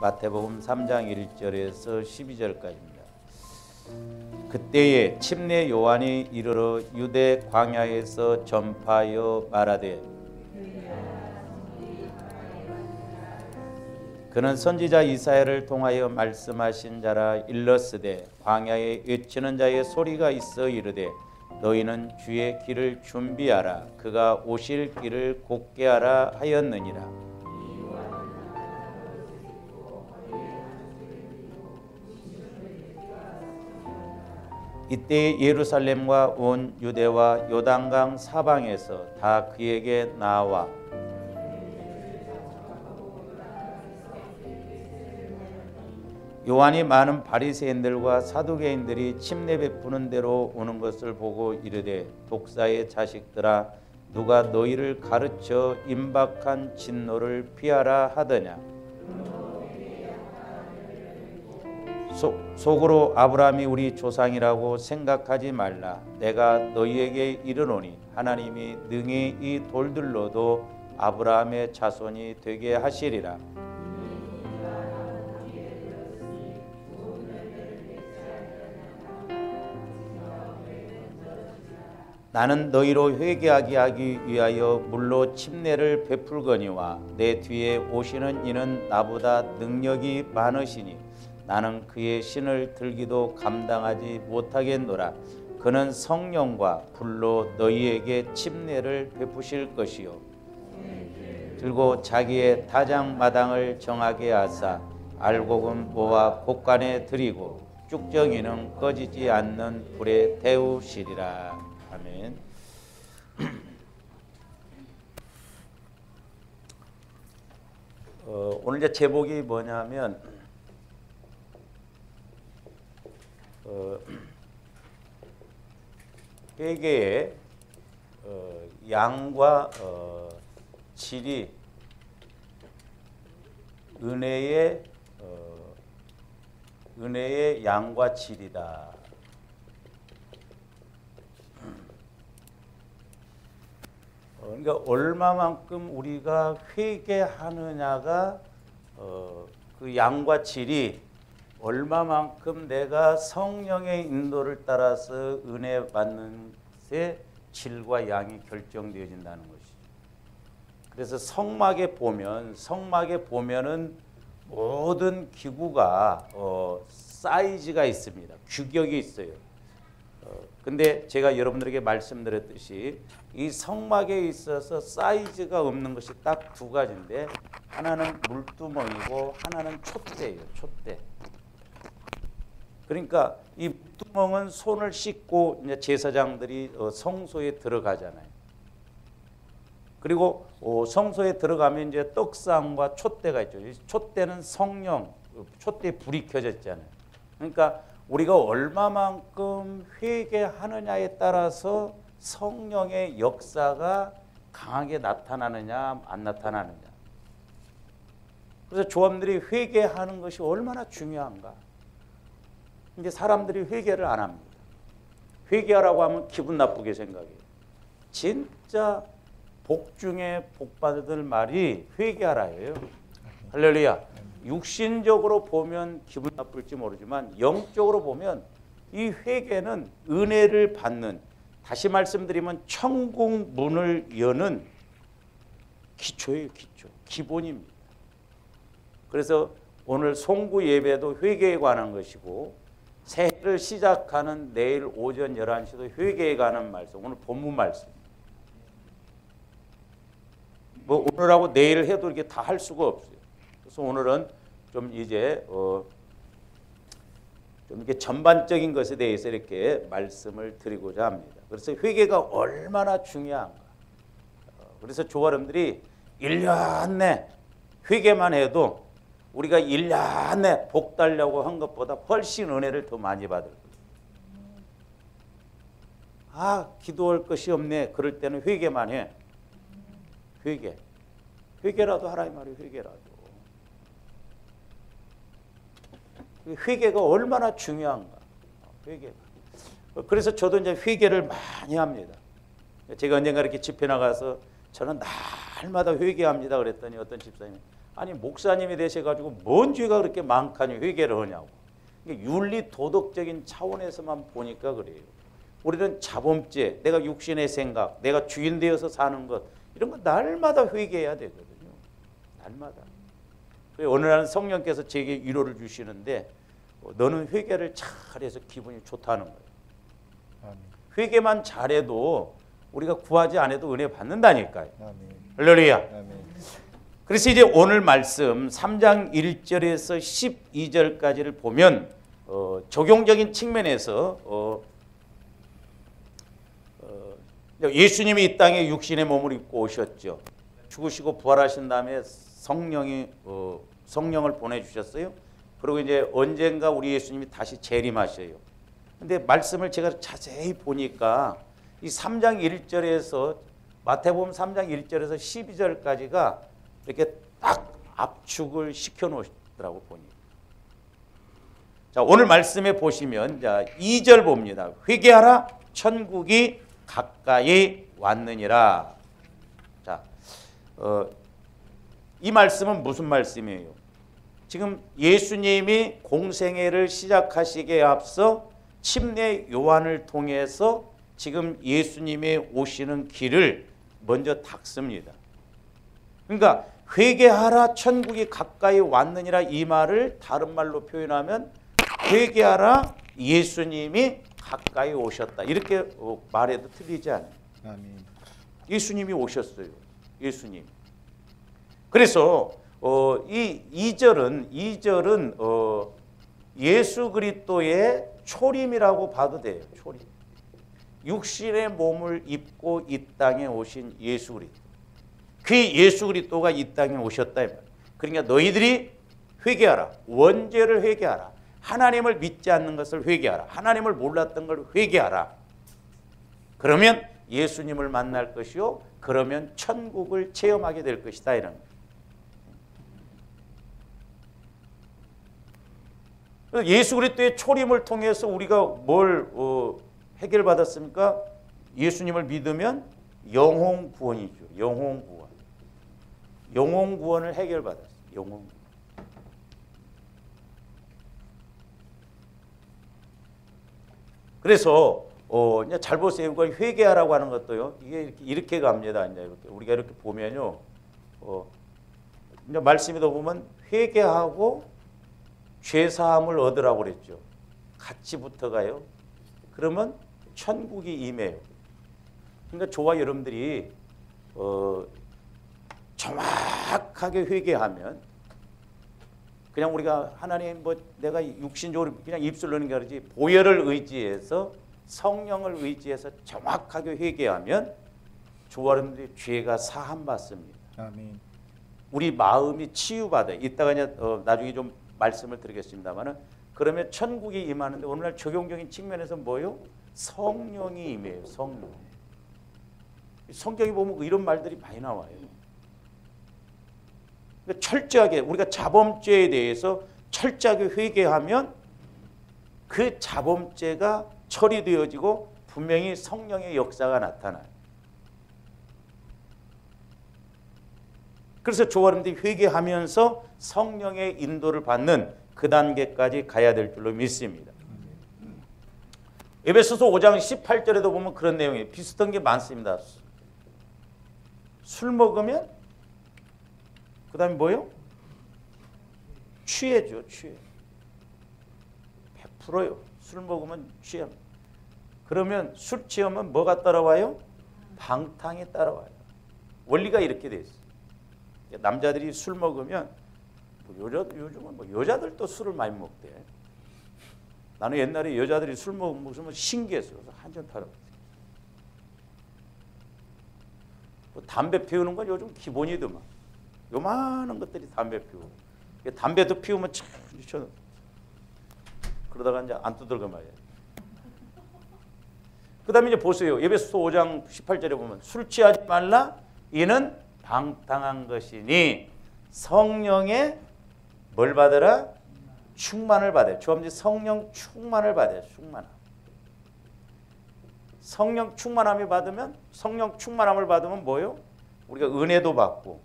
마태복음 3장 1절에서 12절까지입니다. 그때에 침례 요한이 이르러 유대 광야에서 전파하여 말하되 그는 선지자 이사야를 통하여 말씀하신 자라 일렀으되 광야에 외치는 자의 소리가 있어 이르되 너희는 주의 길을 준비하라 그가 오실 길을 곧게 하라 하였느니라. 이때 예루살렘과 온 유대와 요단강 사방에서 다 그에게 나와 요한이 많은 바리새인들과 사두개인들이 침례 베푸는 대로 오는 것을 보고 이르되 독사의 자식들아 누가 너희를 가르쳐 임박한 진노를 피하라 하더냐. 속으로 아브라함이 우리 조상이라고 생각하지 말라. 내가 너희에게 이르노니 하나님이 능히 이 돌들로도 아브라함의 자손이 되게 하시리라. 나는 너희로 회개하게 하기 위하여 물로 침례를 베풀거니와 내 뒤에 오시는 이는 나보다 능력이 많으시니 나는 그의 신을 들기도 감당하지 못하겠노라. 그는 성령과 불로 너희에게 침례를 베푸실 것이요 들고 자기의 다장마당을 정하게 하사 알곡은 모아 곳간에 들이고 쭉정이는 꺼지지 않는 불에 데우시리라. 아멘. 오늘 이제 제목이 뭐냐면 회개의 양과 질이 은혜의 양과 질이다. 그러니까 얼마만큼 우리가 회개하느냐가 그 양과 질이 얼마만큼 내가 성령의 인도를 따라서 은혜 받는 것의 질과 양이 결정되어진다는 것이죠. 그래서 성막에 보면은 모든 기구가 사이즈가 있습니다. 규격이 있어요. 근데 제가 여러분들에게 말씀드렸듯이 이 성막에 있어서 사이즈가 없는 것이 딱 두 가지인데 하나는 물두멍이고 하나는 촛대예요. 촛대. 그러니까 이 물두멍은 손을 씻고 이제 제사장들이 성소에 들어가잖아요. 그리고 성소에 들어가면 이제 떡상과 촛대가 있죠. 촛대는 성령, 촛대에 불이 켜졌잖아요. 그러니까 우리가 얼마만큼 회개하느냐에 따라서 성령의 역사가 강하게 나타나느냐 안 나타나느냐. 그래서 조합들이 회개하는 것이 얼마나 중요한가. 근데 사람들이 회개를 안 합니다. 회개하라고 하면 기분 나쁘게 생각해요. 진짜 복 중에 복 받을 말이 회개하라예요. 할렐루야. 육신적으로 보면 기분 나쁠지 모르지만 영적으로 보면 이 회개는 은혜를 받는, 다시 말씀드리면 천국 문을 여는 기초예요. 기본입니다. 그래서 오늘 송구 예배도 회개에 관한 것이고 새해를 시작하는 내일 오전 11시도 회개에 관한 말씀, 오늘 본문 말씀. 뭐 오늘하고 내일 해도 이렇게 다 할 수가 없어요. 그래서 오늘은 좀 이제 좀 이렇게 전반적인 것에 대해서 이렇게 말씀을 드리고자 합니다. 그래서 회개가 얼마나 중요한가. 그래서 조아름들이 1년 내 회개만 해도 우리가 1년 내 복 달려고 한 것보다 훨씬 은혜를 더 많이 받을 거예요. 아, 기도할 것이 없네. 그럴 때는 회개만 해. 회개라도 하라 이 말이에요. 회개가 얼마나 중요한가. 회개가. 그래서 저도 이제 회개를 많이 합니다. 제가 언젠가 이렇게 집회 나가서 저는 날마다 회개합니다 그랬더니 어떤 집사님이 아니 목사님이 되셔가지고 뭔 죄가 그렇게 많다니 회개를 하냐고. 윤리 도덕적인 차원에서만 보니까 그래요. 우리는 자범죄, 내가 육신의 생각, 내가 주인 되어서 사는 것 이런 거 날마다 회개해야 되거든요. 날마다. 어느 날은 성령께서 제게 위로를 주시는데 너는 회개를 잘해서 기분이 좋다는 거예요. 아멘. 회개만 잘해도 우리가 구하지 않아도 은혜 받는다니까요. 할렐루야. 그래서 이제 오늘 말씀 3장 1절에서 12절까지를 보면 적용적인 측면에서 예수님이 이 땅에 육신의 몸을 입고 오셨죠. 죽으시고 부활하신 다음에 성령을 보내주셨어요. 그리고 이제 언젠가 우리 예수님이 다시 재림하셔요. 근데 말씀을 제가 자세히 보니까 이 3장 1절에서 마태복음 3장 1절에서 12절까지가 이렇게 딱 압축을 시켜 놓으시더라고 보니. 자, 오늘 말씀에 보시면 자, 2절 봅니다. 회개하라 천국이 가까이 왔느니라. 자, 이 말씀은 무슨 말씀이에요? 지금 예수님이 공생애를 시작하시기에 앞서 침례 요한을 통해서 지금 예수님의 오시는 길을 먼저 닦습니다. 그러니까 회개하라 천국이 가까이 왔느니라 이 말을 다른 말로 표현하면 회개하라 예수님이 가까이 오셨다. 이렇게 말해도 틀리지 않아요. 아멘. 예수님이 오셨어요. 예수님. 그래서 이 2절은 예수 그리스도의 초림이라고 봐도 돼요. 초림. 육신의 몸을 입고 이 땅에 오신 예수 그리스도. 그 예수 그리스도가 이 땅에 오셨다. 그러니까 너희들이 회개하라. 원죄를 회개하라. 하나님을 믿지 않는 것을 회개하라. 하나님을 몰랐던 걸 회개하라. 그러면 예수님을 만날 것이요. 그러면 천국을 체험하게 될 것이다. 이런 거예요. 예수 그리스도의 초림을 통해서 우리가 뭘 해결받았습니까? 예수님을 믿으면 영혼 구원이죠. 영혼 구원. 영혼 구원을 해결받았어요. 영혼 구원. 그래서 잘 보세요. 이걸 회개하라고 하는 것도요. 이게 이렇게 갑니다. 이제 이렇게 우리가 이렇게 보면요. 이제 말씀에도 보면 회개하고 죄 사함을 얻으라고 그랬죠. 같이 붙어가요. 그러면 천국이 임해요. 그러니까 저와 여러분들이 정확하게 회개하면 그냥 우리가 하나님 뭐 내가 육신적으로 그냥 입술로 하는 게 아니지 보혈을 의지해서 성령을 의지해서 정확하게 회개하면 저와 여러분들이 죄가 사함 받습니다. 아멘. 우리 마음이 치유받아요. 이따가 이제 나중에 좀 말씀을 드리겠습니다만은 그러면 천국이 임하는데 오늘날 적용적인 측면에서 뭐요? 성령이 임해요. 성령. 성경에 보면 이런 말들이 많이 나와요. 그러니까 철저하게 우리가 자범죄에 대해서 철저하게 회개하면 그 자범죄가 처리되어지고 분명히 성령의 역사가 나타나요. 그래서 저와 여러분들이 회개하면서 성령의 인도를 받는 그 단계까지 가야 될 줄로 믿습니다. 에베소서 5장 18절에도 보면 그런 내용이 비슷한 게 많습니다. 술 먹으면 그 다음에 뭐요? 취해죠. 취해. 100%요. 술 먹으면 취합니다. 그러면 술 취하면 뭐가 따라와요? 방탕이 따라와요. 원리가 이렇게 돼 있어요. 남자들이 술 먹으면 요즘은 뭐 여자들도 술을 많이 먹대. 나는 옛날에 여자들이 술 먹으면 신기했어요. 그래서 한잔 타러. 뭐 담배 피우는 건 요즘 기본이더만. 요만한 것들이 담배 피우고. 담배도 피우면 참 미쳐. 그러다가 이제 안 두들겨 말이야. 그 다음에 이제 보세요. 에베소서 5장 18절에 보면 술 취하지 말라. 이는 방탕한 것이니 성령의 뭘 받으라? 충만을 받아요. 주함지 성령 충만을 받아요. 충만함. 성령 충만함을 받으면 뭐요? 우리가 은혜도 받고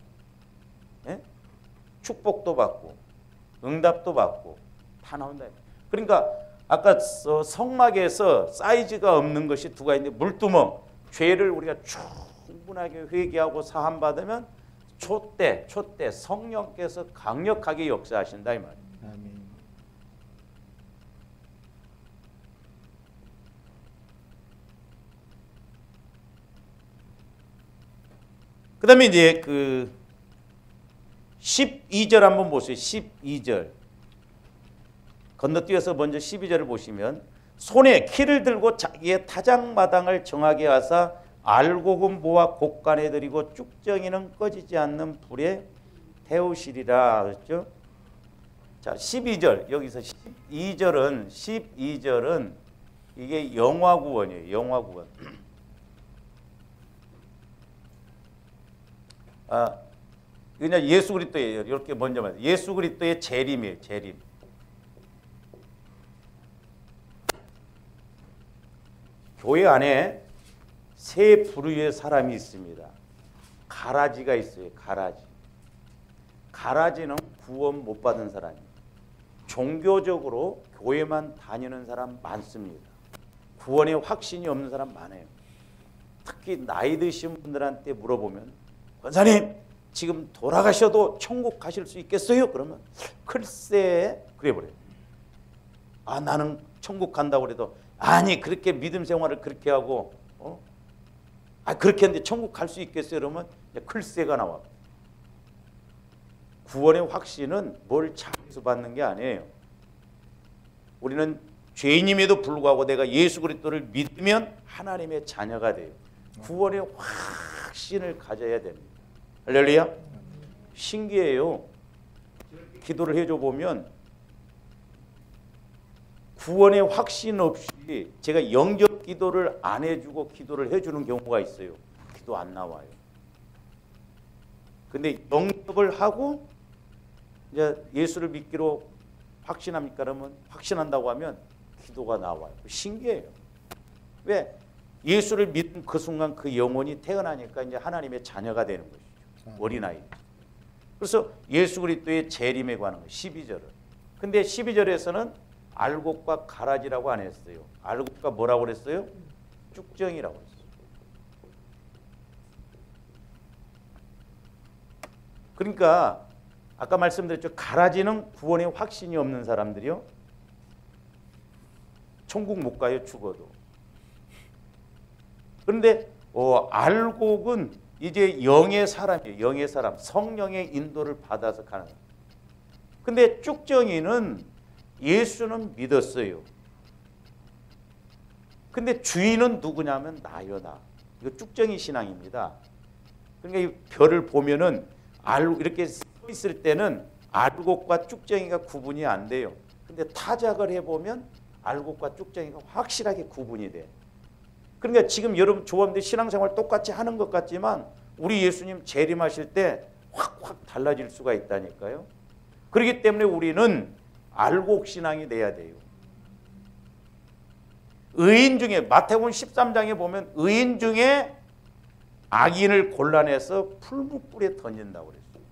축복도 받고 응답도 받고 다 나온다. 그러니까 아까 성막에서 사이즈가 없는 것이 두 가지인데 물두멍, 죄를 우리가 충분하게 회개하고 사함 받으면 촛대 성령께서 강력하게 역사하신다 이 말이에요. 아멘. 그다음에 이제 그 12절 한번 보세요. 12절 건너뛰어서 먼저 12절을 보시면 손에 키를 들고 자기의 타작마당을 정하게 하사 알곡은 모아 곡간에 들이고 쭉정이는 꺼지지 않는 불에 태우시리라 그랬죠. 자 12절 여기서 12절은 이게 영화구원이에요. 영화구원. 그냥 예수 그리스도예요. 이렇게 먼저 말해요. 예수 그리스도의 재림이에요. 재림. 교회 안에 세 부류의 사람이 있습니다. 가라지가 있어요. 가라지. 가라지는 구원 못 받은 사람이에요. 종교적으로 교회만 다니는 사람 많습니다. 구원에 확신이 없는 사람 많아요. 특히 나이 드신 분들한테 물어보면 권사님 지금 돌아가셔도 천국 가실 수 있겠어요? 그러면 글쎄 그래 버려요. 아 나는 천국 간다고 그래도 아니 그렇게 믿음 생활을 그렇게 하고 그렇게 했는데 천국 갈 수 있겠어요? 그러면 글쎄가 나와. 구원의 확신은 뭘 잘해서 받는 게 아니에요. 우리는 죄인임에도 불구하고 내가 예수 그리스도를 믿으면 하나님의 자녀가 돼요. 구원의 확신을 가져야 됩니다. 할렐루야. 신기해요. 기도를 해줘 보면 구원의 확신 없이 제가 영접 기도를 안 해주고 기도를 해주는 경우가 있어요. 기도 안 나와요. 근데 영접을 하고 이제 예수를 믿기로 확신합니까? 그러면 확신한다고 하면 기도가 나와요. 신기해요. 왜? 예수를 믿은 그 순간 그 영혼이 태어나니까 이제 하나님의 자녀가 되는 것이죠. 어린아이. 그래서 예수 그리스도의 재림에 관한 거 12절은. 근데 12절에서는 알곡과 가라지라고 안 했어요. 알곡과 뭐라고 그랬어요? 쭉정이라고 했어요. 그러니까 아까 말씀드렸죠. 가라지는 구원의 확신이 없는 사람들이요. 천국 못 가요. 죽어도. 그런데 알곡은 이제 영의 사람이에요. 영의 사람. 성령의 인도를 받아서 가는. 근데 쭉정이는 예수는 믿었어요. 근데 주인은 누구냐면 나요 나. 이거 쭉정이 신앙입니다. 그러니까 이 별을 보면은 이렇게 서 있을 때는 알곡과 쭉정이가 구분이 안 돼요. 근데 타작을 해보면 알곡과 쭉정이가 확실하게 구분이 돼. 그러니까 지금 여러분 조합들 신앙생활 똑같이 하는 것 같지만 우리 예수님 재림하실 때 확 달라질 수가 있다니까요. 그렇기 때문에 우리는 알곡 신앙이 돼야 돼요. 의인 중에 마태복음 13장에 보면 의인 중에 악인을 골라내서 풀무불에 던진다고 그랬어요.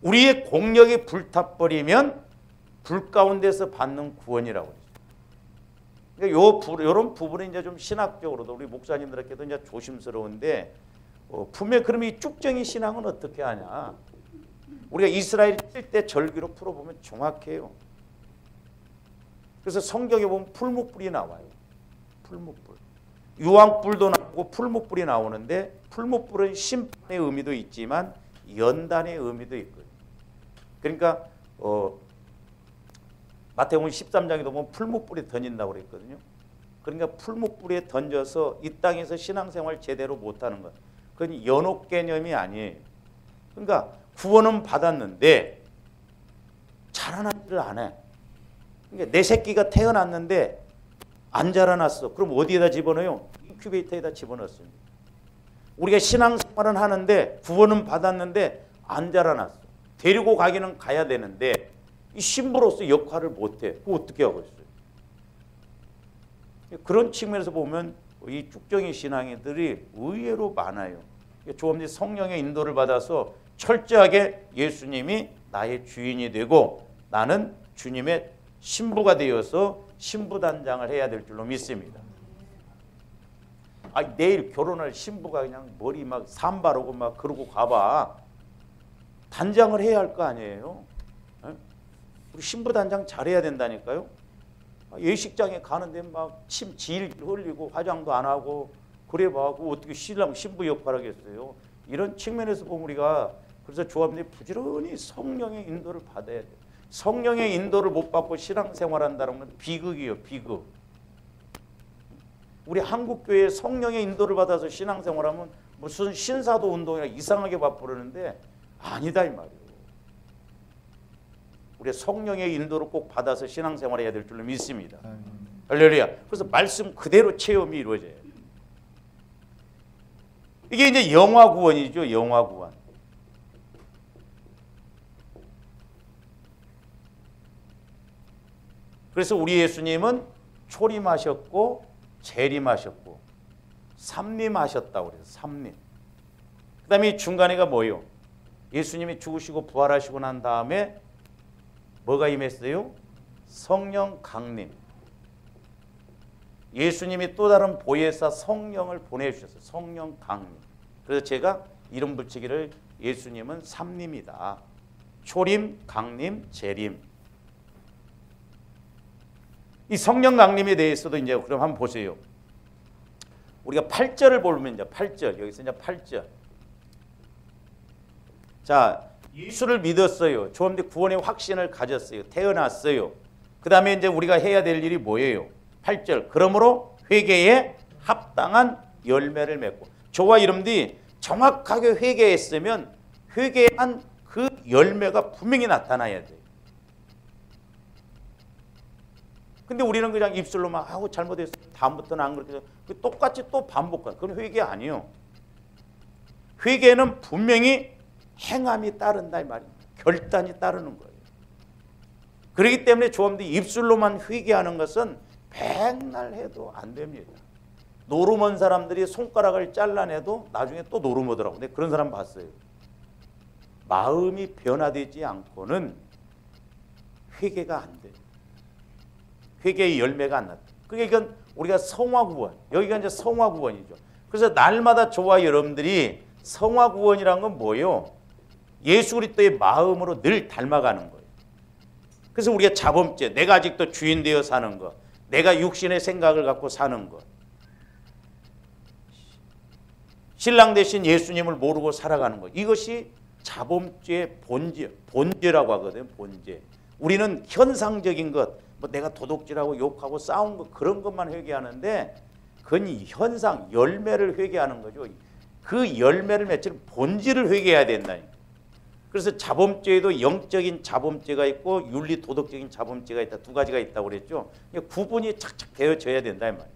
우리의 공력이 불타버리면 불 가운데서 받는 구원이라고 그랬어요. 그러니까 이런 부분은 이제 좀 신학적으로도 우리 목사님들에게도 이제 조심스러운데 분명히 그럼 이 쭉정이 신앙은 어떻게 하냐? 우리가 이스라엘 칠 때 절기로 풀어보면 정확해요. 그래서 성경에 보면 풀무불이 나와요. 풀무불. 유황불도 나오고 풀무불이 나오는데 풀무불은 심판의 의미도 있지만 연단의 의미도 있거든요. 그러니까 마태복음 13장에도 보면 풀무불에 던진다고 그랬거든요. 그러니까 풀무불에 던져서 이 땅에서 신앙생활 제대로 못하는 것. 그건 연옥 개념이 아니에요. 그러니까 구원은 받았는데 자라나지를 안 해. 그러니까 내 새끼가 태어났는데 안 자라났어. 그럼 어디에다 집어넣어요? 인큐베이터에다 집어넣습니다. 우리가 신앙생활은 하는데 구원은 받았는데 안 자라났어. 데리고 가기는 가야 되는데 이 신부로서 역할을 못해. 그거 어떻게 하고 있어요? 그런 측면에서 보면 이 쭉정이 신앙이들이 의외로 많아요. 조합원들이 성령의 인도를 받아서 철저하게 예수님이 나의 주인이 되고 나는 주님의 신부가 되어서 신부단장을 해야 될 줄로 믿습니다. 내일 결혼할 신부가 그냥 머리 막 산바르고 막 그러고 가봐. 단장을 해야 할 거 아니에요. 우리 신부 단장 잘해야 된다니까요. 예식장에 가는데 막 침 질 흘리고 화장도 안 하고 그래 봐고 어떻게 신랑 신부 역할 하겠어요. 이런 측면에서 보면 우리가 그래서 조합원들이 부지런히 성령의 인도를 받아야 돼요. 성령의 인도를 못 받고 신앙생활한다는 건 비극이에요. 비극. 우리 한국교회에 성령의 인도를 받아서 신앙생활하면 무슨 신사도 운동이나 이상하게 바꾸려는데 아니다 이 말이에요. 우리 성령의 인도를 꼭 받아서 신앙생활해야 될 줄로 믿습니다. 할렐루야. 그래서 말씀 그대로 체험이 이루어져요. 이게 이제 영화 구원이죠. 영화 구원. 그래서 우리 예수님은 초림하셨고 재림하셨고 삼림하셨다고 그래서 삼림. 그 다음에 중간에가 뭐예요? 예수님이 죽으시고 부활하시고 난 다음에 뭐가 임했어요? 성령 강림. 예수님이 또 다른 보혜사 성령을 보내주셨어요. 성령 강림. 그래서 제가 이름 붙이기를 예수님은 삼림이다. 초림, 강림, 재림. 이 성령 강림에 대해서도 이제 그럼 한번 보세요. 우리가 8절을 보면 이제 8절 여기서 이제 8절. 자, 예수를 믿었어요. 조합원들 구원의 확신을 가졌어요. 태어났어요. 그 다음에 이제 우리가 해야 될 일이 뭐예요? 8절. 그러므로 회개에 합당한 열매를 맺고. 저와 여러분들이 정확하게 회개했으면 회개한 그 열매가 분명히 나타나야 돼요. 근데 우리는 그냥 입술로만 하고 잘못했어요. 다음부터는 안 그렇게 똑같이 또 반복하는 그건 회개 아니에요. 회개는 분명히 행함이 따른다 이 말입니다. 결단이 따르는 거예요. 그렇기 때문에 조합원들이 입술로만 회개하는 것은 백날 해도 안 됩니다. 노름한 사람들이 손가락을 잘라내도 나중에 또 노름하더라고요. 근데 그런 사람 봤어요. 마음이 변화되지 않고는 회개가 안 돼요. 회개의 열매가 안 났다. 그러니까 우리가 성화구원, 여기가 이제 성화구원이죠. 그래서 날마다 저와 여러분들이 성화구원이란 건 뭐예요? 예수 그리스도의 마음으로 늘 닮아가는 거예요. 그래서 우리가 자범죄, 내가 아직도 주인 되어 사는 것, 내가 육신의 생각을 갖고 사는 것, 신랑 대신 예수님을 모르고 살아가는 것, 이것이 자범죄의 본죄라고 하거든요. 본죄. 우리는 현상적인 것, 뭐 내가 도둑질하고 욕하고 싸운 것 그런 것만 회개하는데 그건 현상, 열매를 회개하는 거죠. 그 열매를 맺는 본질을 회개해야 된다니까. 그래서 자범죄에도 영적인 자범죄가 있고 윤리 도덕적인 자범죄가 있다. 두 가지가 있다고 그랬죠. 구분이 착착 되어져야 된다 이 말이에요.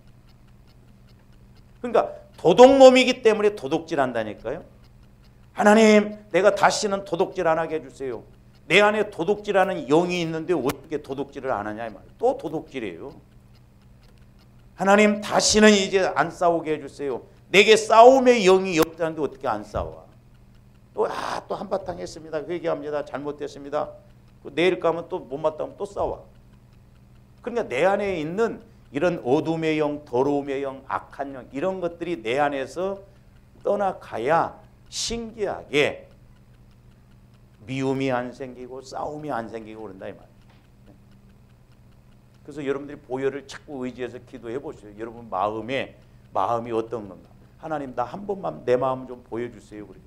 그러니까 도둑놈이기 때문에 도둑질 한다니까요. 하나님, 내가 다시는 도둑질 안 하게 해주세요. 내 안에 도둑질하는 영이 있는데 어떻게 도둑질을 안 하냐 이 말이에요. 또 도둑질이에요. 하나님, 다시는 이제 안 싸우게 해주세요. 내게 싸움의 영이 없다는데 어떻게 안 싸워? 또 한바탕 했습니다. 회개합니다. 잘못됐습니다. 내일 가면 또 못마땅하면 또 싸워. 그러니까 내 안에 있는 이런 어둠의 영, 더러움의 영, 악한 영 이런 것들이 내 안에서 떠나가야 신기하게 미움이 안 생기고 싸움이 안 생기고 그런다 이 말이에요. 그래서 여러분들이 보혈을 자꾸 의지해서 기도해 보세요. 여러분 마음이 어떤 건가? 하나님, 나 한 번만 내 마음 좀 보여주세요. 그러죠.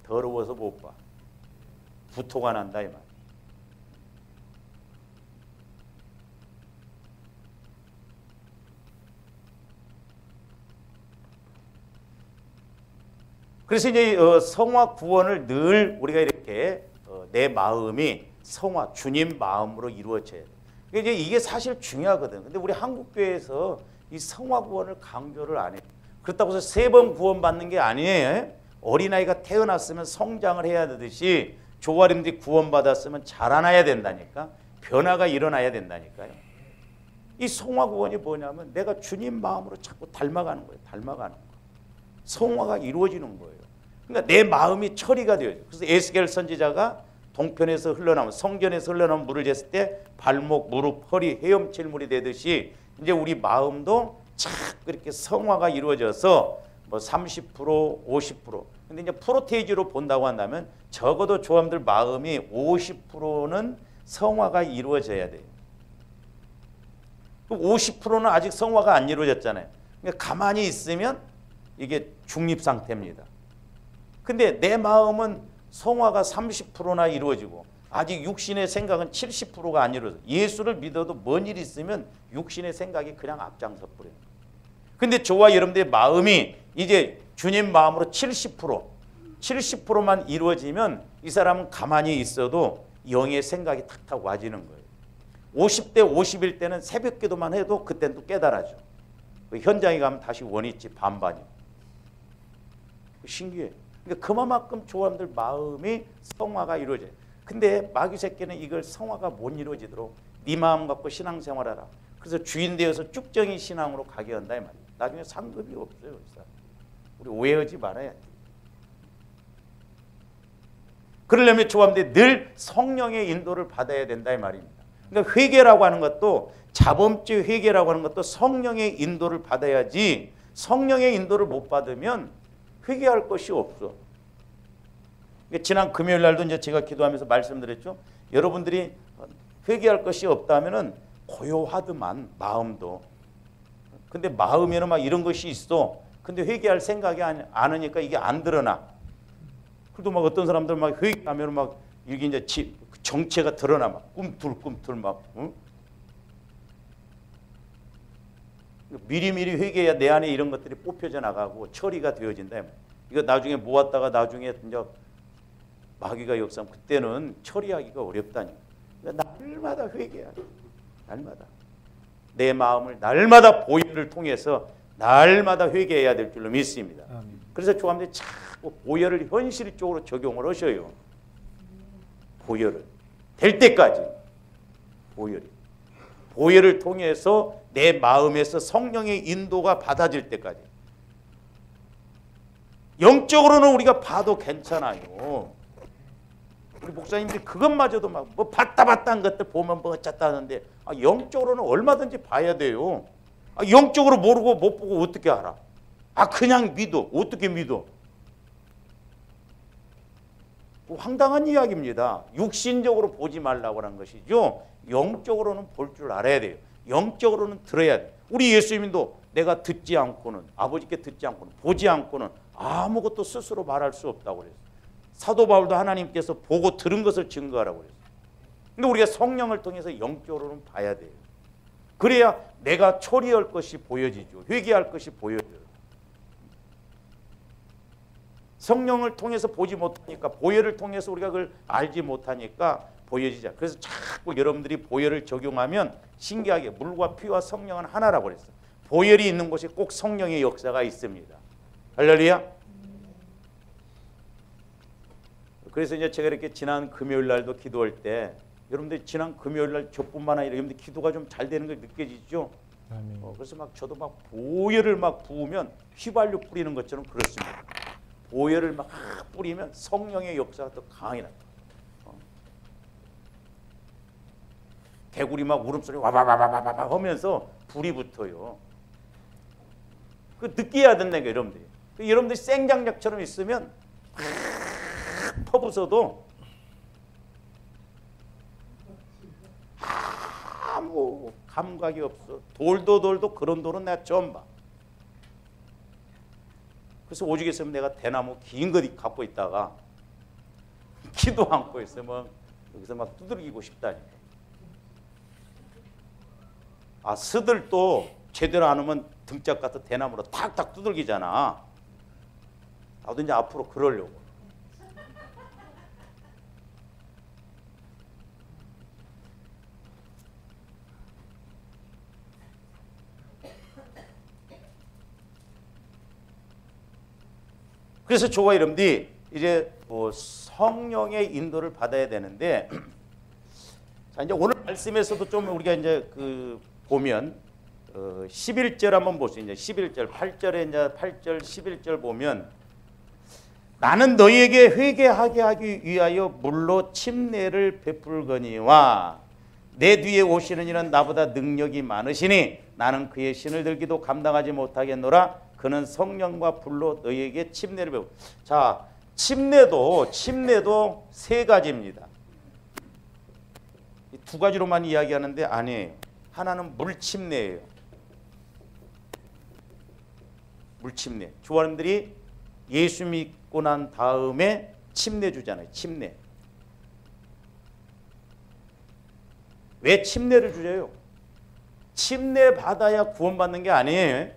더러워서 못 봐. 구토가 난다 이 말이에요. 그래서 이제 성화 구원을 늘 우리가 이렇게 내 마음이 성화 주님 마음으로 이루어져야 돼. 이제 이게 사실 중요하거든. 근데 우리 한국 교회에서 이 성화 구원을 강조를 안 해요. 그렇다고 해서 3번 구원 받는 게 아니에요. 어린아이가 태어났으면 성장을 해야 되듯이 조아림들이 구원 받았으면 자라나야 된다니까. 변화가 일어나야 된다니까요. 이 성화 구원이 뭐냐면 내가 주님 마음으로 자꾸 닮아가는 거예요. 닮아가는 거. 성화가 이루어지는 거예요. 그러니까 내 마음이 처리가 되어요. 그래서 에스겔 선지자가 동편에서 흘러나온 성전에서 흘러나온 물을 쟀을 때 발목, 무릎, 허리, 헤엄칠 물이 되듯이 이제 우리 마음도 착 그렇게 성화가 이루어져서 뭐 30%, 50%. 근데 이제 프로테이지로 본다고 한다면 적어도 조함들 마음이 50%는 성화가 이루어져야 돼요. 50%는 아직 성화가 안 이루어졌잖아요. 그러니까 가만히 있으면 이게 중립 상태입니다. 근데 내 마음은 성화가 30%나 이루어지고 아직 육신의 생각은 70%가 안 이루어져. 예수를 믿어도 뭔 일이 있으면 육신의 생각이 그냥 앞장서 버려요. 근데 저와 여러분들의 마음이 이제 주님 마음으로 70%만 이루어지면 이 사람은 가만히 있어도 영의 생각이 탁탁 와지는 거예요. 50대 50일 때는 새벽 기도만 해도 그때는 또 깨달아져. 현장에 가면 다시 원위치 반반이에요. 신기해요. 그러니까 그만큼 조함들 마음이 성화가 이루어져요. 근데 마귀 새끼는 이걸 성화가 못 이루어지도록 네 마음 갖고 신앙생활하라. 그래서 주인 되어서 쭉정이 신앙으로 가게 한다 이 말이에요. 나중에 상급이 없어요. 우리 오해하지 말아야 돼. 그러려면 조함들이 늘 성령의 인도를 받아야 된다 이 말입니다. 그러니까 회개라고 하는 것도 자범죄 회개라고 하는 것도 성령의 인도를 받아야지 성령의 인도를 못 받으면 회개할 것이 없어. 그러니까 지난 금요일 날도 이제 제가 기도하면서 말씀드렸죠. 여러분들이 회개할 것이 없다면은 고요하더만 마음도. 근데 마음에는 막 이런 것이 있어. 근데 회개할 생각이 않으니까 이게 안 드러나. 그래도 막 어떤 사람들 막 회개하면 막 이게 이제 정체가 드러나 막 꿈틀꿈틀 막. 응? 미리미리 회개해야 내 안에 이런 것들이 뽑혀져 나가고 처리가 되어진다. 이거 나중에 모았다가 나중에 이제 마귀가 역사하면 그때는 처리하기가 어렵다니. 그러니까 날마다 회개해야 돼. 날마다. 내 마음을 날마다 보혈을 통해서 날마다 회개해야 될 줄로 믿습니다. 그래서 조함들이 자꾸 보혈을 현실적으로 적용을 하셔요. 보혈을. 될 때까지. 보혈을 통해서 내 마음에서 성령의 인도가 받아질 때까지. 영적으로는 우리가 봐도 괜찮아요. 우리 목사님들이 그것마저도 막 뭐 봤다 한 것들 보면 뭐 어쩌다 하는데 영적으로는 얼마든지 봐야 돼요. 영적으로 모르고 못 보고 어떻게 알아? 그냥 믿어. 어떻게 믿어? 황당한 이야기입니다. 육신적으로 보지 말라고 하는 것이죠. 영적으로는 볼 줄 알아야 돼요. 영적으로는 들어야 돼요. 우리 예수님도 내가 듣지 않고는 아버지께 듣지 않고는 보지 않고는 아무것도 스스로 말할 수 없다고 그랬어요. 사도 바울도 하나님께서 보고 들은 것을 증거하라고 그랬어요. 근데 우리가 성령을 통해서 영적으로는 봐야 돼요. 그래야 내가 처리할 것이 보여지죠. 회개할 것이 보여져요. 성령을 통해서 보지 못하니까 보혈을 통해서 우리가 그걸 알지 못하니까 보여지자. 그래서 자꾸 여러분들이 보혈을 적용하면 신기하게 물과 피와 성령은 하나라고 그랬어요. 보혈이 있는 곳에 꼭 성령의 역사가 있습니다. 할렐루야. 그래서 이제 제가 이렇게 지난 금요일 날도 기도할 때 여러분들 지난 금요일 날 저뿐만 아니라 여러분들 기도가 좀 잘 되는 거 느껴지죠? 그래서 막 저도 막 보혈을 막 부으면 휘발유 뿌리는 것처럼 그렇습니다. 보혈을 막 뿌리면 성령의 역사가 더 강하게 나요. 개구리 막 울음소리 와바바바바바 하면서 불이 붙어요. 그 느껴야 된다니까 여러분들이. 여러분들이 생장약처럼 있으면 퍼부숴도 아무 감각이 없어. 돌도 그런 돌은 내가 처음 봐. 그래서 오죽 있으면 내가 대나무 긴 거 갖고 있다가 기도 안고 있으면 여기서 막 두들기고 싶다니까. 스들도 제대로 안 오면 등짝 갖다 대나무로 탁탁 두들기잖아. 나도 이제 앞으로 그러려고. 그래서 저와 여러분들이 이제 성령의 인도를 받아야 되는데, 자 이제 오늘 말씀에서도 좀 우리가 이제 보면 11절 한번 보세요. 이제 11절, 8절에 이제 8절, 11절 보면 나는 너희에게 회개하게 하기 위하여 물로 침례를 베풀거니와 내 뒤에 오시는 이는 나보다 능력이 많으시니 나는 그의 신을 들기도 감당하지 못하겠노라. 그는 성령과 불로 너희에게 침례를 베풀. 자, 침례도 세 가지입니다. 두 가지로만 이야기하는데 아니에요. 하나는 물침례예요. 물침례. 조원들이 예수 믿고 난 다음에 침례 주잖아요. 침례. 왜 침례를 주려요? 침례 받아야 구원받는 게 아니에요.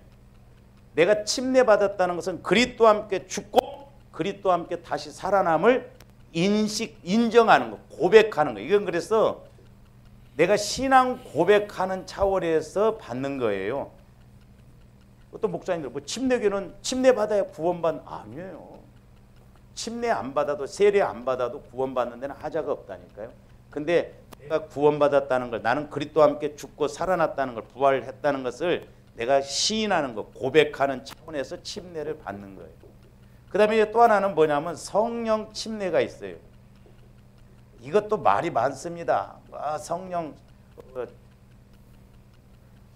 내가 침례 받았다는 것은 그리스도와 함께 죽고 그리스도와 함께 다시 살아남을 인정하는 거, 고백하는 거. 이건 그래서 내가 신앙 고백하는 차원에서 받는 거예요. 어떤 목사님들 뭐 침례교는 침례 받아야 구원받는 아니에요. 침례 안 받아도 세례 안 받아도 구원받는 데는 하자가 없다니까요. 근데 내가 구원받았다는 걸, 나는 그리스도와 함께 죽고 살아났다는 걸, 부활했다는 것을 내가 시인하는 거, 고백하는 차원에서 침례를 받는 거예요. 그 다음에 또 하나는 뭐냐면 성령 침례가 있어요. 이것도 말이 많습니다. 성령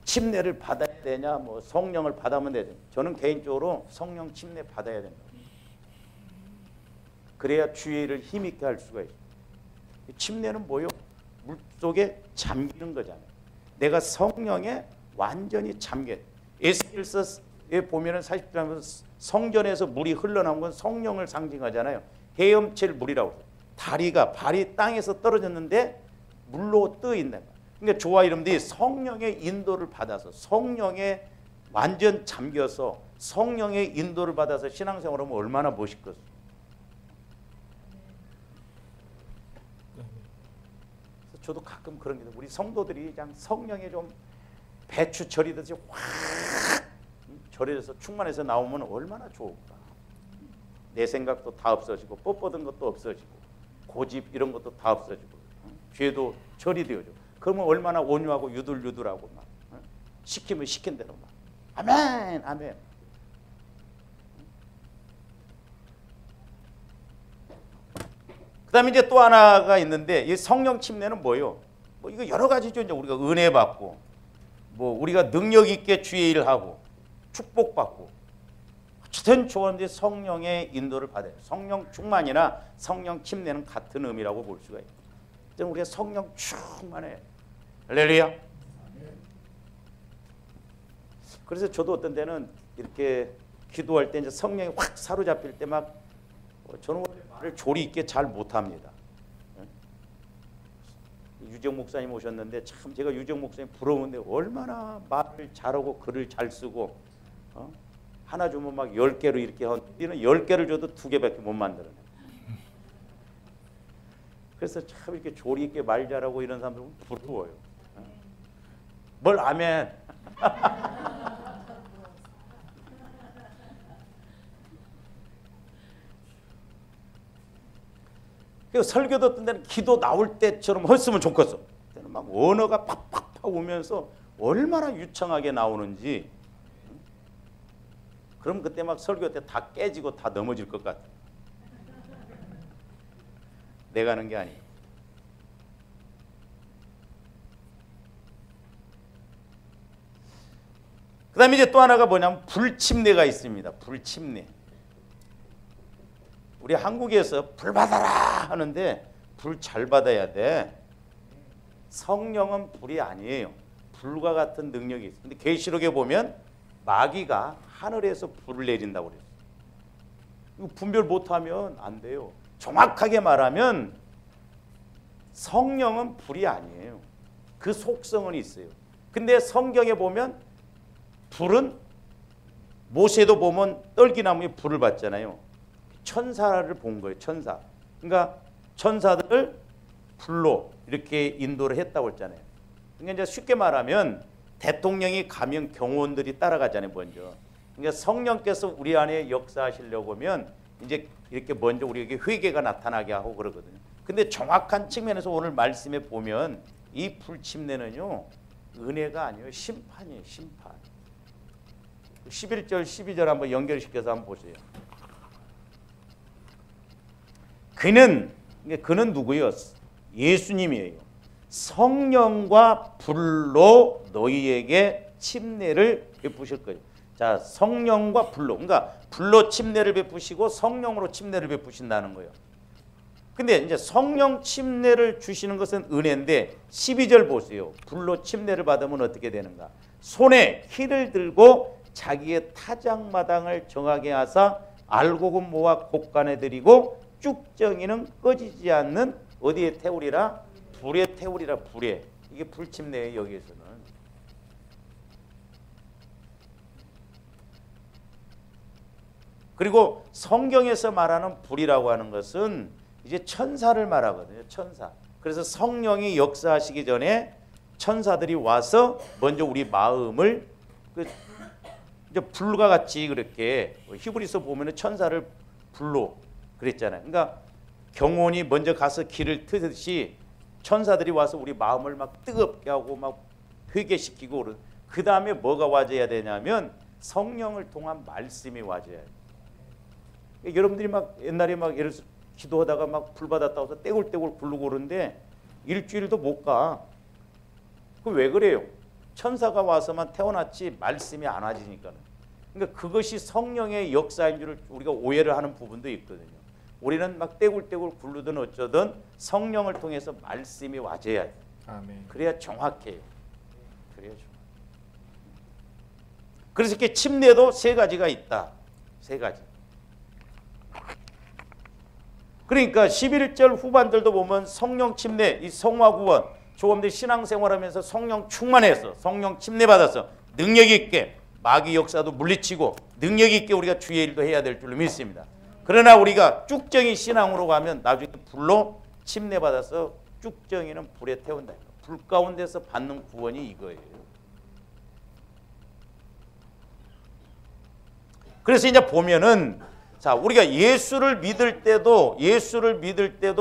침례를 받아야 되냐, 뭐 성령을 받으면 되냐. 저는 개인적으로 성령 침례 받아야 된다. 그래야 주의를 힘있게 할 수가 있어요. 침례는 뭐요? 물 속에 잠기는 거잖아요. 내가 성령에 완전히 잠겨. 에스겔서에 보면은 40장에서 성전에서 물이 흘러나온 건 성령을 상징하잖아요. 헤엄칠 물이라고. 다리가 발이 땅에서 떨어졌는데 물로 떠 있는 거예요. 그러니까 저와 여러분들이 성령의 인도를 받아서 성령에 완전 잠겨서 성령의 인도를 받아서 신앙생활하면 얼마나 멋있겠어요. 저도 가끔 그런 게 우리 성도들이 그냥 성령에 좀 배추 절이듯이 확 절여서 충만해서 나오면 얼마나 좋을까. 내 생각도 다 없어지고 뻣뻣한 것도 없어지고 고집 이런 것도 다 없어지고 죄도 처리되어져. 그러면 얼마나 온유하고 유들유들하고 막 시키면 시킨 대로 막 아멘 아멘. 그 다음에 이제 또 하나가 있는데 이 성령 침례는 뭐예요? 뭐 이거 여러 가지죠. 이제 우리가 은혜 받고 뭐 우리가 능력 있게 주의 일을 하고 축복받고 어쨌든 좋은데 성령의 인도를 받아요. 성령 충만이나 성령 침례는 같은 의미라고 볼 수가 있어요. 우리가 성령 충만해. 할렐루야. 그래서 저도 어떤 때는 이렇게 기도할 때 이제 성령이 확 사로잡힐 때 막 저는 말을 조리 있게 잘 못합니다. 유정 목사님 오셨는데 참 제가 유정 목사님 부러운데 얼마나 말을 잘하고 글을 잘 쓰고 하나 주면 막 10개로 이렇게 하는 10개를 줘도 2개밖에 못 만들어요. 그래서 참 이렇게 조리 있게 말 잘하고 이런 사람들은 부러워요. 뭘 아멘. 설교 듣던 데는 기도 나올 때처럼 했으면 좋겠어. 그때는 막 언어가 팍팍팍 오면서 얼마나 유창하게 나오는지. 그럼 그때 막 설교 때 다 깨지고 다 넘어질 것 같아. 내가 하는 게 아니에요. 그 다음에 이제 또 하나가 뭐냐면 불침례가 있습니다. 불침례. 우리 한국에서 불 받아라 하는데 불 잘 받아야 돼. 성령은 불이 아니에요. 불과 같은 능력이 있어요. 근데 계시록에 보면 마귀가 하늘에서 불을 내린다고 그랬어요. 이거 분별 못하면 안 돼요. 정확하게 말하면 성령은 불이 아니에요. 그 속성은 있어요. 근데 성경에 보면 불은 모세도 보면 떨기나무에 불을 받잖아요. 천사를 본 거예요. 천사. 그러니까 천사들을 불로 이렇게 인도를 했다고 했잖아요. 그러니까 이제 쉽게 말하면 대통령이 가면 경호원들이 따라가잖아요. 먼저. 그러니까 성령께서 우리 안에 역사하시려고 하면 이제 이렇게 먼저 우리에게 회개가 나타나게 하고 그러거든요. 근데 정확한 측면에서 오늘 말씀에 보면 이 불침례는요. 은혜가 아니에요. 심판이에요. 심판. 11절 12절 한번 연결시켜서 한번 보세요. 그는 누구요? 예수님이에요. 성령과 불로 너희에게 침례를 베푸실 거예요. 자, 성령과 불로. 그러니까 불로 침례를 베푸시고 성령으로 침례를 베푸신다는 거예요. 근데 이제 성령 침례를 주시는 것은 은혜인데 12절 보세요. 불로 침례를 받으면 어떻게 되는가? 손에 키를 들고 자기의 타작마당을 정하게 하사 알곡은 모아 곳간에 들이고 쭉정이는 꺼지지 않는 어디에 태우리라? 불에 태우리라. 불에. 이게 불침례예요. 여기에서는. 그리고 성경에서 말하는 불이라고 하는 것은 이제 천사를 말하거든요. 천사. 그래서 성령이 역사하시기 전에 천사들이 와서 먼저 우리 마음을 이제 불과 같이 그렇게 히브리서 보면은 천사를 불로 그랬잖아요. 그러니까 경온이 먼저 가서 길을 트듯이 천사들이 와서 우리 마음을 막 뜨겁게 하고 막 회개시키고 그 다음에 뭐가 와줘야 되냐면 성령을 통한 말씀이 와줘야 돼요. 여러분들이 막 옛날에 막 예를 들어서 기도하다가 막 불 받았다고 해서 떼굴떼굴 굴르고 그러는데 일주일도 못 가. 그 왜 그래요? 천사가 와서만 태어났지 말씀이 안 와지니까는. 그러니까 그것이 성령의 역사인 줄 우리가 오해를 하는 부분도 있거든요. 우리는 막 떼굴떼굴 굴르든 어쩌든 성령을 통해서 말씀이 와줘야 돼. 아멘. 그래야 정확해요. 그래야 정확해. 그래서 이렇게 침례도 세 가지가 있다. 세 가지. 그러니까 11절 후반절도 보면 성령 침례, 이 성화 구원, 조금들 신앙생활하면서 성령 충만해서 성령 침례 받아서 능력 있게 마귀 역사도 물리치고 능력 있게 우리가 주의 일도 해야 될 줄로 믿습니다. 그러나 우리가 쭉정이 신앙으로 가면 나중에 불로 침례 받아서 쭉정이는 불에 태운다. 불 가운데서 받는 구원이 이거예요. 그래서 이제 보면은 자, 우리가 예수를 믿을 때도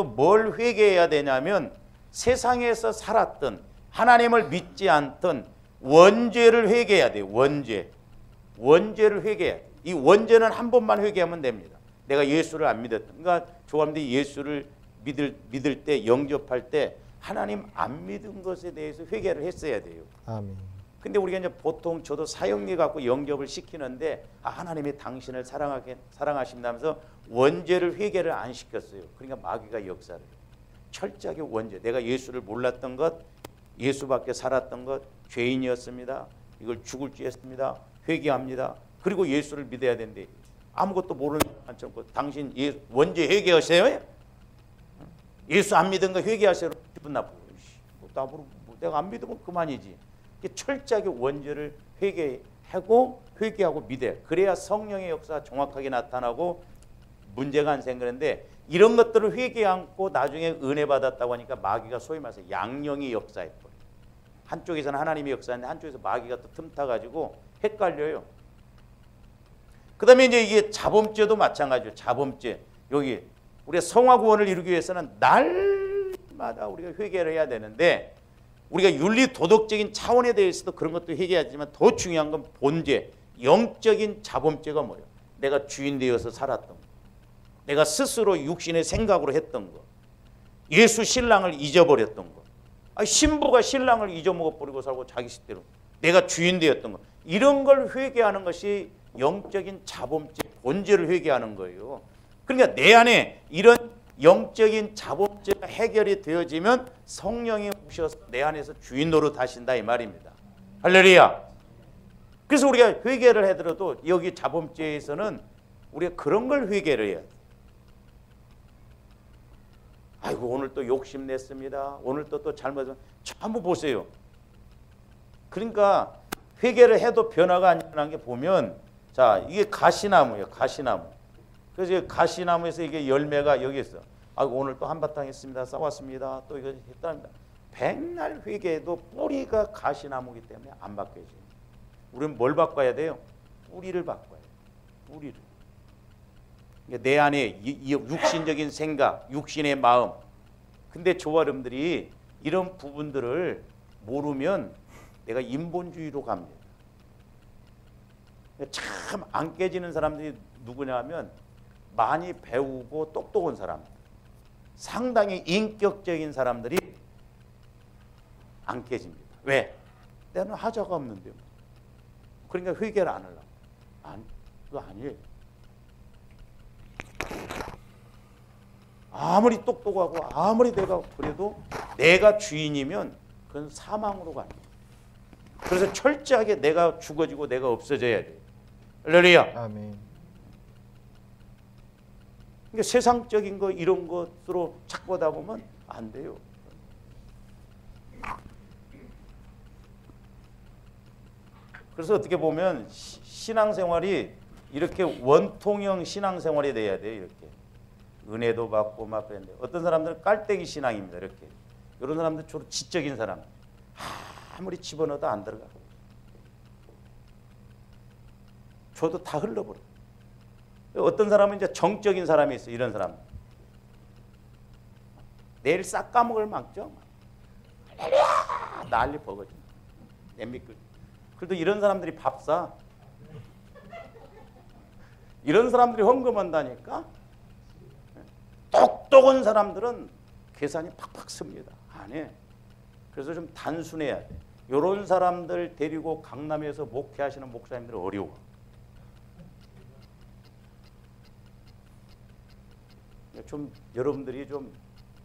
뭘 회개해야 되냐면 세상에서 살았던 하나님을 믿지 않던 원죄를 회개해야 돼요. 원죄를 회개해야 돼요. 이 원죄는 한 번만 회개하면 됩니다. 내가 예수를 안 믿었던. 그러니까 조합들이 예수를 믿을 때 영접할 때 하나님 안 믿은 것에 대해서 회개를 했어야 돼요. 아멘. 근데 우리가 이제 보통 저도 사형리 갖고 영접을 시키는데 하나님이 당신을 사랑하신다면서 원죄를 회개를 안 시켰어요. 그러니까 마귀가 역사를 해요. 철저하게 원죄. 내가 예수를 몰랐던 것, 예수밖에 살았던 것, 죄인이었습니다. 이걸 죽을 죄였습니다. 회개합니다. 그리고 예수를 믿어야 되는데 아무것도 모르는 사람처럼 당신 원죄 회개하세요? 예수 안 믿은 거 회개하세요. 기분 나쁘고 나보고 내가 안 믿으면 그만이지. 철저하게 원죄를 회개하고 믿어요. 그래야 성령의 역사가 정확하게 나타나고 문제가 안 생기는데 이런 것들을 회개 않고 나중에 은혜 받았다고 하니까 마귀가 소위 말해서 양령이 역사해버려요. 한쪽에서는 하나님이 역사하는데 한쪽에서 마귀가 또 틈타가지고 헷갈려요. 그 다음에 이제 이게 자범죄도 마찬가지예요. 자범죄. 여기 우리가 성화 구원을 이루기 위해서는 날마다 우리가 회개를 해야 되는데 우리가 윤리 도덕적인 차원에 대해서도 그런 것도 회개하지만 더 중요한 건 본죄, 영적인 자범죄가 뭐예요? 내가 주인 되어서 살았던 거. 내가 스스로 육신의 생각으로 했던 거. 예수 신랑을 잊어버렸던 거. 신부가 신랑을 잊어먹어버리고 살고 자기 식대로 내가 주인 되었던 거. 이런 걸 회개하는 것이 영적인 자범죄, 본죄를 회개하는 거예요. 그러니까 내 안에 이런 영적인 자범죄가 해결이 되어지면 성령이 오셔서 내 안에서 주인 노릇 하신다 이 말입니다. 할렐루야. 그래서 우리가 회개를 하더라도 여기 자범죄에서는 우리가 그런 걸 회개를 해야 돼. 아이고 오늘 또 욕심냈습니다. 오늘 또 잘못했습니다. 한번 보세요. 그러니까 회개를 해도 변화가 안 일어난 게 보면 자 이게 가시나무예요. 가시나무. 그래서 가시나무에서 이게 열매가 여기 있어. 아이고 오늘 또 한바탕 했습니다. 싸웠습니다. 또 이거 했답니다. 백날 회개해도 뿌리가 가시나무이기 때문에 안 바뀌어져요. 우리는 뭘 바꿔야 돼요? 뿌리를 바꿔야 돼요. 뿌리를. 내 안에 육신적인 생각, 육신의 마음. 근데 저와 여러분들이 이런 부분들을 모르면 내가 인본주의로 갑니다. 참 안 깨지는 사람들이 누구냐 하면 많이 배우고 똑똑한 사람들, 상당히 인격적인 사람들이 안 깨집니다. 왜? 내는 하자가 없는데요. 그러니까 회개를 안 하려고. 그거 아니에요. 아무리 똑똑하고 아무리 내가 그래도 내가 주인이면 그건 사망으로 가는 거예요. 그래서 철저하게 내가 죽어지고 내가 없어져야 돼요. 할렐루야. 아멘. 그러니까 세상적인 거 이런 것으로 자꾸 하다 보면 안 돼요. 그래서 어떻게 보면 신앙생활이 이렇게 원통형 신앙생활이 돼야 돼요. 이렇게 은혜도 받고 막 그랬는데 어떤 사람들은 깔때기 신앙입니다. 이렇게 이런 사람들 주로 지적인 사람, 아무리 집어넣어도 안 들어가. 저도 다 흘러버려. 어떤 사람은 이제 정적인 사람이 있어. 이런 사람 내일 싹 까먹을 망정 난리 버거지. 엠비끌. 그래도 이런 사람들이 밥 사. 이런 사람들이 헌금한다니까. 똑똑한 사람들은 계산이 팍팍 씁니다. 안 해. 그래서 좀 단순해야 돼. 이런 사람들 데리고 강남에서 목회하시는 목사님들은 어려워. 좀 여러분들이 좀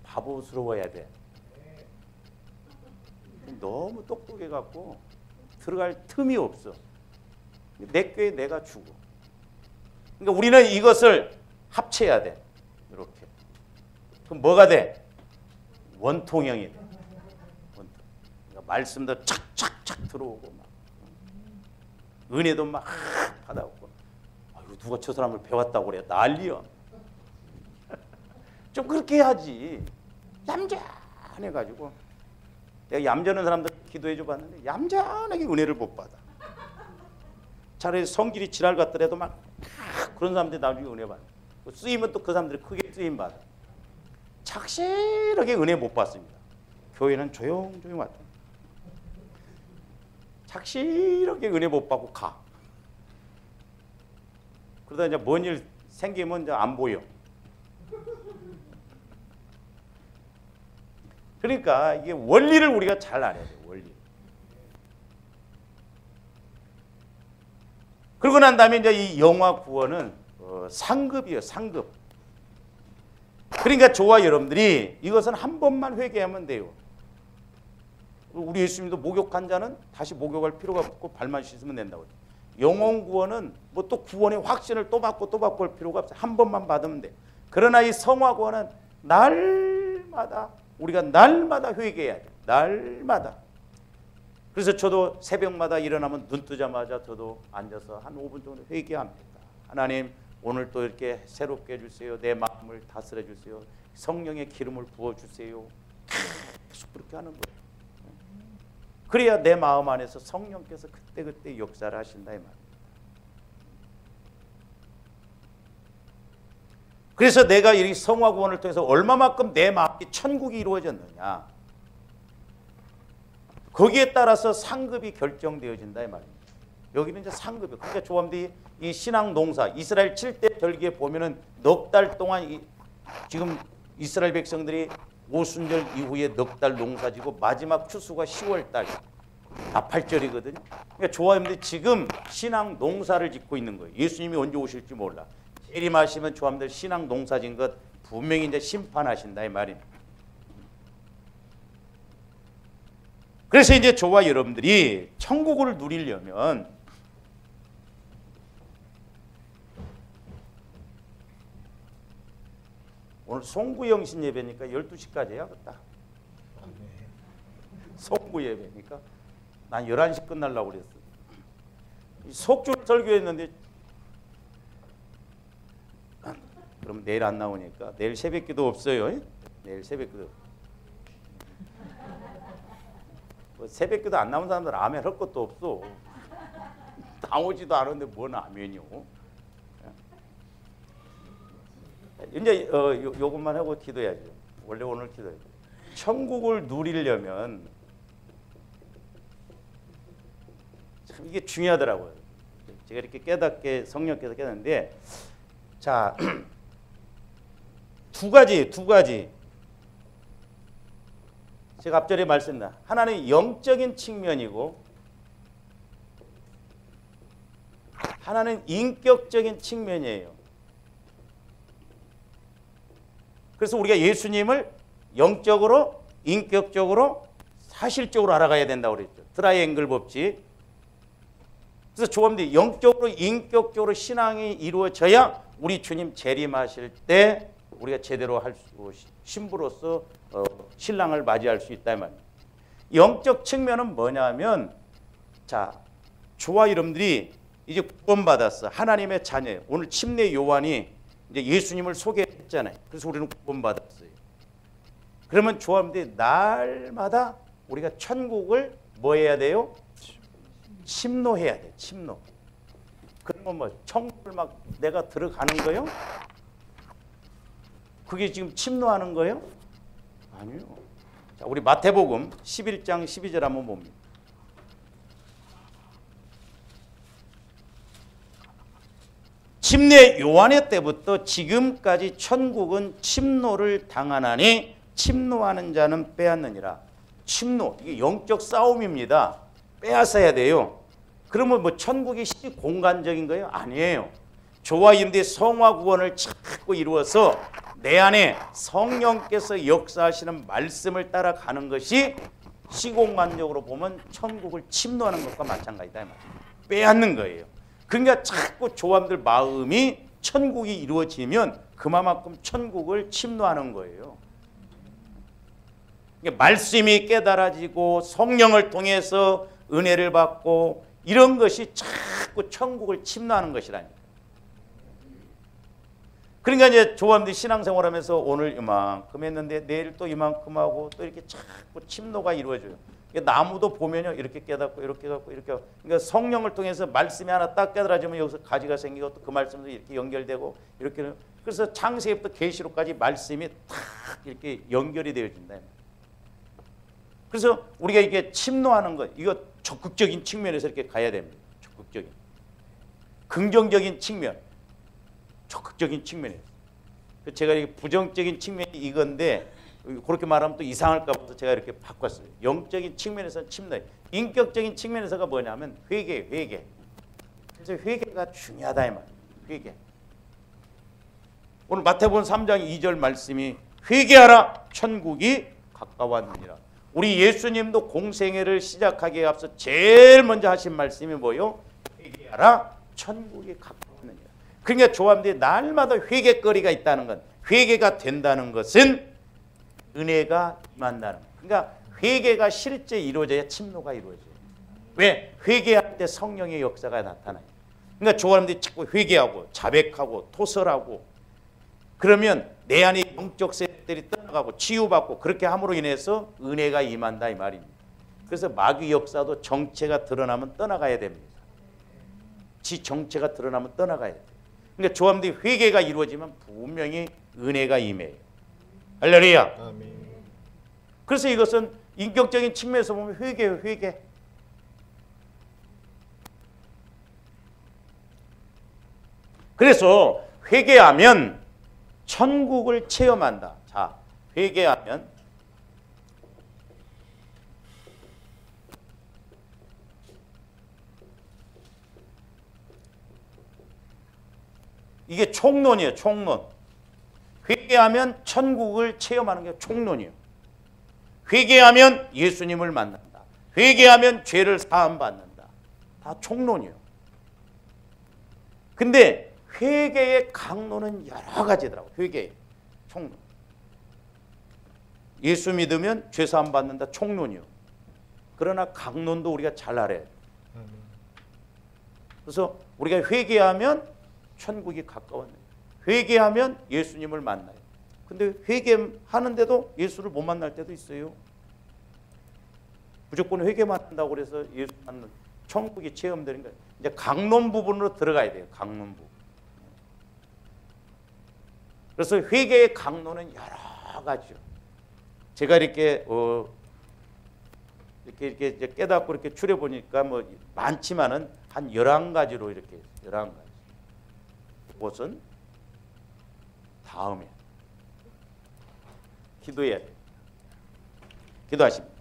바보스러워야 돼. 너무 똑똑해 갖고 들어갈 틈이 없어. 내 꾀에 내가 주고. 그러니까 우리는 이것을 합쳐야 돼. 이렇게. 그럼 뭐가 돼? 원통형이 돼. 원통. 그러니까 말씀도 착착착 들어오고 막 은혜도 막 받아오고. 아이고 누가 저 사람을 배웠다고 그래? 난리야. 좀 그렇게 해야지. 얌전해가지고. 내가 얌전한 사람들 기도해줘 봤는데 얌전하게 은혜를 못 받아. 차라리 성질이 지랄 같더라도 막 그런 사람들이 나중에 은혜 받아. 쓰이면 또 그 사람들이 크게 쓰임 받아. 착실하게 은혜 못 받습니다. 교회는 조용조용 왔다. 착실하게 은혜 못 받고 가. 그러다 이제 뭔 일 생기면 이제 안 보여. 그러니까 이게 원리를 우리가 잘 알아야 돼요. 원리. 그러고 난 다음에 이제 이 영화 구원은 상급이에요. 상급. 그러니까 저와 여러분들이 이것은 한 번만 회개하면 돼요. 우리 예수님도 목욕한 자는 다시 목욕할 필요가 없고 발만 씻으면 된다고. 영혼 구원은 뭐 또 구원의 확신을 또 받고 할 필요가 없어요. 한 번만 받으면 돼. 그러나 이 성화 구원은 우리가 날마다 회개해야 돼. 날마다. 그래서 저도 새벽마다 일어나면 눈 뜨자마자 저도 앉아서 한 5분 정도 회개합니다. 하나님 오늘 또 이렇게 새롭게 해주세요. 내 마음을 다스려 주세요. 성령의 기름을 부어주세요. 계속 그렇게 하는 거예요. 그래야 내 마음 안에서 성령께서 그때그때 역사를 하신다 이 말이에요. 그래서 내가 이 성화 구원을 통해서 얼마만큼 내 마음이 천국이 이루어졌느냐. 거기에 따라서 상급이 결정되어진다 이 말입니다. 여기는 이제 상급이에요. 그러니까 조함들이 이 신앙 농사 이스라엘 7대 절기에 보면은 넉 달 동안 지금 이스라엘 백성들이 오순절 이후에 넉 달 농사지고 마지막 추수가 10월 달 나팔절이거든요. 그러니까 조함들이 지금 신앙 농사를 짓고 있는 거예요. 예수님이 언제 오실지 몰라. 재림하시면 조함들 신앙 농사진 것 분명히 이제 심판하신다 이 말입니다. 그래서 이제 저와 여러분들이 천국을 누리려면 오늘 송구영신 예배니까 12시까지 해야겠다. 송구 예배니까 난 11시 끝나려고 그랬어. 속줄 설교했는데 그럼 내일 안 나오니까 내일 새벽기도 없어요. 내일 새벽기도. 뭐 새벽기도 안 나온 사람들 아멘 할 것도 없어. 나오지도 않은데 뭔 아멘이요. 이제 요것만 하고 기도해야죠. 원래 오늘 기도해야죠. 천국을 누리려면 참 이게 중요하더라고요. 제가 이렇게 깨닫게 성령께서 깨닫는데, 자, 두 가지. 제가 앞전에 말씀드렸다. 하나는 영적인 측면이고 하나는 인격적인 측면이에요. 그래서 우리가 예수님을 영적으로, 인격적으로, 사실적으로 알아가야 된다고 그랬죠. 트라이앵글 법칙. 그래서 조합들이 영적으로, 인격적으로 신앙이 이루어져야 우리 주님 재림하실 때 우리가 제대로 할 수, 신부로서 신랑을 맞이할 수 있다 이 말입니다. 영적 측면은 뭐냐면, 자, 저와 여러분들이 이제 구원받았어. 하나님의 자녀예요. 오늘 침례 요한이 이제 예수님을 소개했잖아요. 그래서 우리는 구원받았어요. 그러면 저와 여러분들이 날마다 우리가 천국을 뭐 해야 돼요? 침노해야 돼. 침노. 그러면 뭐 천국을 막 내가 들어가는 거요? 그게 지금 침노하는 거예요? 아니요. 자, 우리 마태복음 11장 12절 한번 봅니다. 침례 요한의 때부터 지금까지 천국은 침노를 당하나니 침노하는 자는 빼앗느니라. 침노, 이게 영적 싸움입니다. 빼앗아야 돼요. 그러면 뭐 천국이 공간적인 거예요? 아니에요. 저와 여러분들의 성화 구원을 자꾸 이루어서 내 안에 성령께서 역사하시는 말씀을 따라가는 것이 시공간적으로 보면 천국을 침노하는 것과 마찬가지다 이 말이에요. 빼앗는 거예요. 그러니까 자꾸 조함들 마음이 천국이 이루어지면 그만큼 천국을 침노하는 거예요. 그러니까 말씀이 깨달아지고 성령을 통해서 은혜를 받고 이런 것이 자꾸 천국을 침노하는 것이라니까. 그러니까 이제 조함들이 신앙생활하면서 오늘 이만큼 했는데 내일 또 이만큼 하고 또 이렇게 자꾸 침노가 이루어져요. 나무도 보면요 이렇게 깨닫고 이렇게 갖고 이렇게 하고. 그러니까 성령을 통해서 말씀이 하나 딱 깨달아지면 여기서 가지가 생기고 또 그 말씀도 이렇게 연결되고 이렇게. 그래서 창세기부터 계시록까지 말씀이 딱 이렇게 연결이 되어진다. 그래서 우리가 이게 침노하는 것, 이거 적극적인 측면에서 이렇게 가야 됩니다. 적극적인, 긍정적인 측면, 적극적인 측면에서. 제가 이렇게 부정적인 측면이 이건데 그렇게 말하면 또 이상할까 봐서 제가 이렇게 바꿨어요. 영적인 측면에서는 침노, 인격적인 측면에서가 뭐냐면 회개. 그래서 회개가 중요하다 이 말이에요. 회개. 오늘 마태복음 3장 2절 말씀이 회개하라 천국이 가까웠느니라. 우리 예수님도 공생애를 시작하기에 앞서 제일 먼저 하신 말씀이 뭐요? 회개하라 천국이 가까웠느니라. 그러니까 조함들이 날마다 회개거리가 있다는 건, 회개가 된다는 것은 은혜가 임한다는 것. 그러니까 회개가 실제 이루어져야 침노가 이루어져요. 왜? 회개할 때 성령의 역사가 나타나요. 그러니까 조함들이 자꾸 회개하고 자백하고 토설하고 그러면 내 안에 영적 세력들이 떠나가고 치유받고 그렇게 함으로 인해서 은혜가 임한다 이 말입니다. 그래서 마귀 역사도 정체가 드러나면 떠나가야 됩니다. 지 정체가 드러나면 떠나가야 돼요. 그러니까 조함들이 회개가 이루어지면 분명히 은혜가 임해요. 할렐루야. 아멘. 그래서 이것은 인격적인 측면에서 보면 회개예요. 회개. 그래서 회개하면 천국을 체험한다. 자, 회개하면 이게 총론이에요. 총론. 회개하면 천국을 체험하는 게 총론이에요. 회개하면 예수님을 만난다. 회개하면 죄를 사함받는다. 다 총론이에요. 근데 회개의 강론은 여러 가지더라고요. 회개의 총론. 예수 믿으면 죄 사함 받는다. 총론이요. 그러나 강론도 우리가 잘 알아야 돼요. 그래서 우리가 회개하면 천국이 가까웠네요. 회개하면 예수님을 만나요. 근데 회개하는데도 예수를 못 만날 때도 있어요. 무조건 회개만 한다고 그래서 예수 만나는 천국이 체험되는 거예요. 이제 강론 부분으로 들어가야 돼요. 강론 부분. 그래서 회개의 강론은 여러 가지요. 제가 이렇게 이렇게 이제 깨닫고 이렇게 추려 보니까 뭐 많지만은 한 11가지로 이렇게 11가지. 그것은 다음에 기도해야 돼요. 기도하십니다.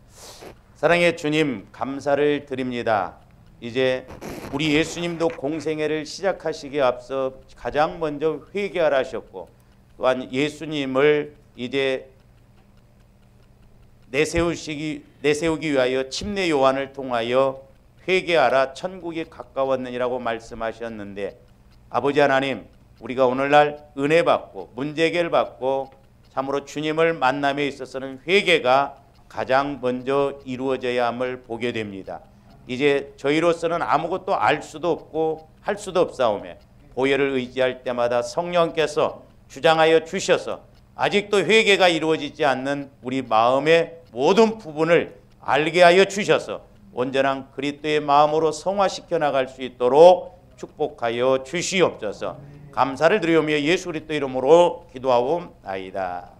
사랑의 주님, 감사를 드립니다. 이제 우리 예수님도 공생애를 시작하시기에 앞서 가장 먼저 회개하라 하셨고, 또한 예수님을 이제 내세우기 위하여 침례 요한을 통하여 회개하라, 천국이 가까웠느니라고 말씀하셨는데, 아버지 하나님, 우리가 오늘날 은혜 받고 문제 해결 받고 참으로 주님을 만남에 있어서는 회개가 가장 먼저 이루어져야 함을 보게 됩니다. 이제 저희로서는 아무것도 알 수도 없고 할 수도 없사오매 보혈을 의지할 때마다 성령께서 주장하여 주셔서 아직도 회개가 이루어지지 않는 우리 마음의 모든 부분을 알게 하여 주셔서 온전한 그리스도의 마음으로 성화시켜 나갈 수 있도록 축복하여 주시옵소서. 감사를 드리오며 예수 그리스도 이름으로 기도하옵나이다.